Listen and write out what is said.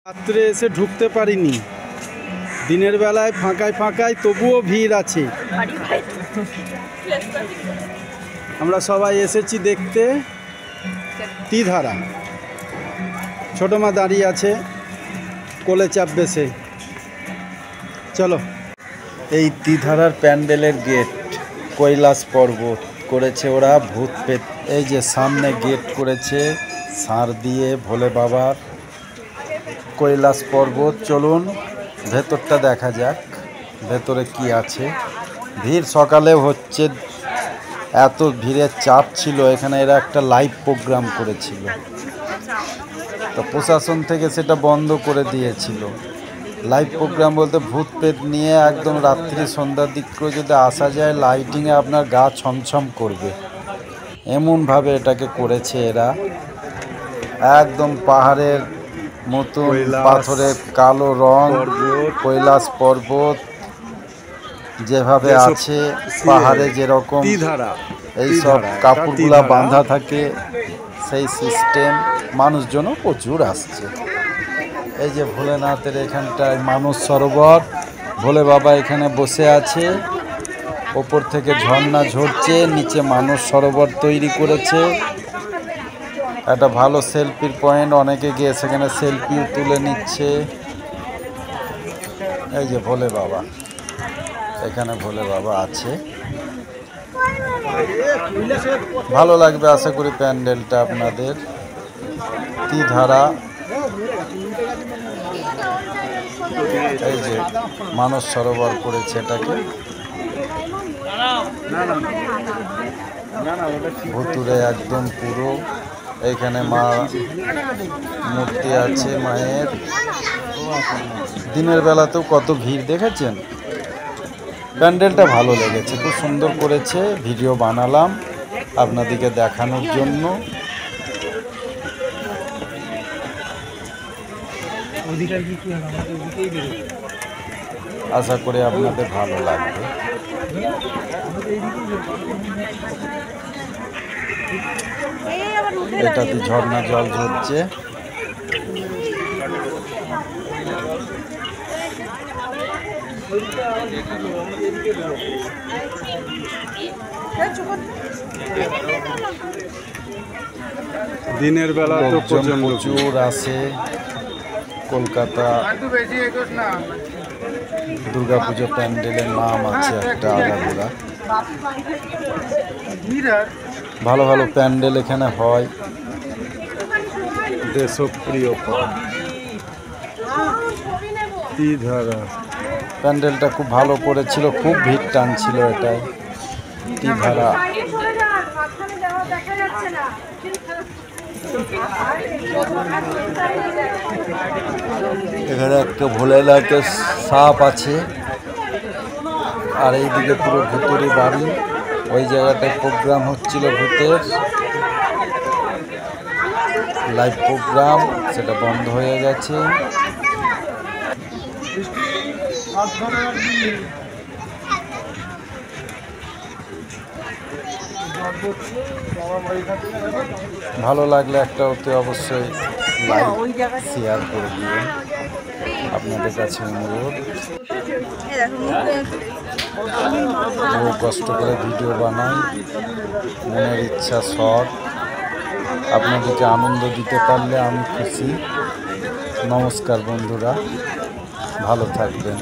রাত্রে এসে ঢুকতে পারিনি, দিনের বেলায় ফাঁকায় ফাঁকায় তবুও ভিড় আছে। আমরা সবাই এসেছি দেখতে তীধারা। ছোটো মা দাঁড়িয়ে আছে, কোলে চাপবে সে। চলো। এই তীধারার প্যান্ডেলের গেট কৈলাস পর্বত করেছে ওরা, ভূত পেত। এই যে সামনে গেট করেছে সার দিয়ে ভোলে বাবার, কৈলাস পর্বত। চলুন ভেতরটা দেখা যাক, ভেতরে কি আছে। ভিড় সকালেও হচ্ছে, এত ভিড়ের চাপ ছিল এখানে। এরা একটা লাইভ প্রোগ্রাম করেছিল, তো প্রশাসন থেকে সেটা বন্ধ করে দিয়েছিল। লাইভ প্রোগ্রাম বলতে ভূত পেত নিয়ে একদম রাত্রি সন্ধ্যার দিক করে যদি আসা যায়, লাইটিংয়ে আপনার গা ছমছম করবে, এমনভাবে এটাকে করেছে এরা। একদম পাহাড়ের মতন পাথরের কালো রং, কৈলাস পর্বত যেভাবে আছে, পাহাড়ে যেরকম এই সব কাপড়গুলা বাঁধা থাকে সেই সিস্টেম। মানুষজনও প্রচুর আসছে। এই যে ভোলেনাথের এখানটায় মানস সরোবর, ভোলে বাবা এখানে বসে আছে, ওপর থেকে ঝর্ণা ঝরছে, নিচে মানস সরোবর তৈরি করেছে। একটা ভালো সেলফির পয়েন্ট, অনেকে গিয়ে সেখানে সেলফিও তুলে নিচ্ছে। এই যে ভোলে বাবা, এখানে ভোলে বাবা আছে। ভালো লাগবে আশা করি প্যান্ডেলটা আপনাদের। তীধারা, এই যে মানস সরোবর করেছে এটাকে। ভুতুরে একদম পুরো। এইখানে মা মূর্তি আছে মায়ের। দিনের বেলাতেও কত ভিড় দেখেছেন। প্যান্ডেলটা ভালো লেগেছে, খুব সুন্দর করেছে। ভিডিও বানালাম আপনাদেরকে দেখানোর জন্য। আশা করি আপনাদের ভালো লাগবে। এটাতে ঝর্ণা জল ঝরছে। দিনের বেলা তো প্রচুর আসে। কলকাতা দুর্গাপুজো প্যান্ডেলের নাম আছে একটা আলাদা। ভালো ভালো প্যান্ডেল এখানে হয়। দেশপ্রিয় তীধারা প্যান্ডেলটা খুব ভালো করেছিল, খুব ভিড় টানছিল এটাই। তীধারা এখানে একটা ভোলেনাথের সাপ আছে, আর এইদিকে পুরো ভুতুরি বাড়ি। ওই জায়গাটায় প্রোগ্রাম হচ্ছিল ভূতের লাইভ প্রোগ্রাম, সেটা বন্ধ হয়ে গেছে। ভালো লাগলে একটা ওতে অবশ্যই লাইক শেয়ার করে দিবেন, আপনাদের কাছে অনুরোধ। বহু কষ্ট করে ভিডিও বানাই, মনের ইচ্ছা শখ। আপনাদেরকে আনন্দ দিতে পারলে আমি খুশি। নমস্কার বন্ধুরা, ভালো থাকবেন।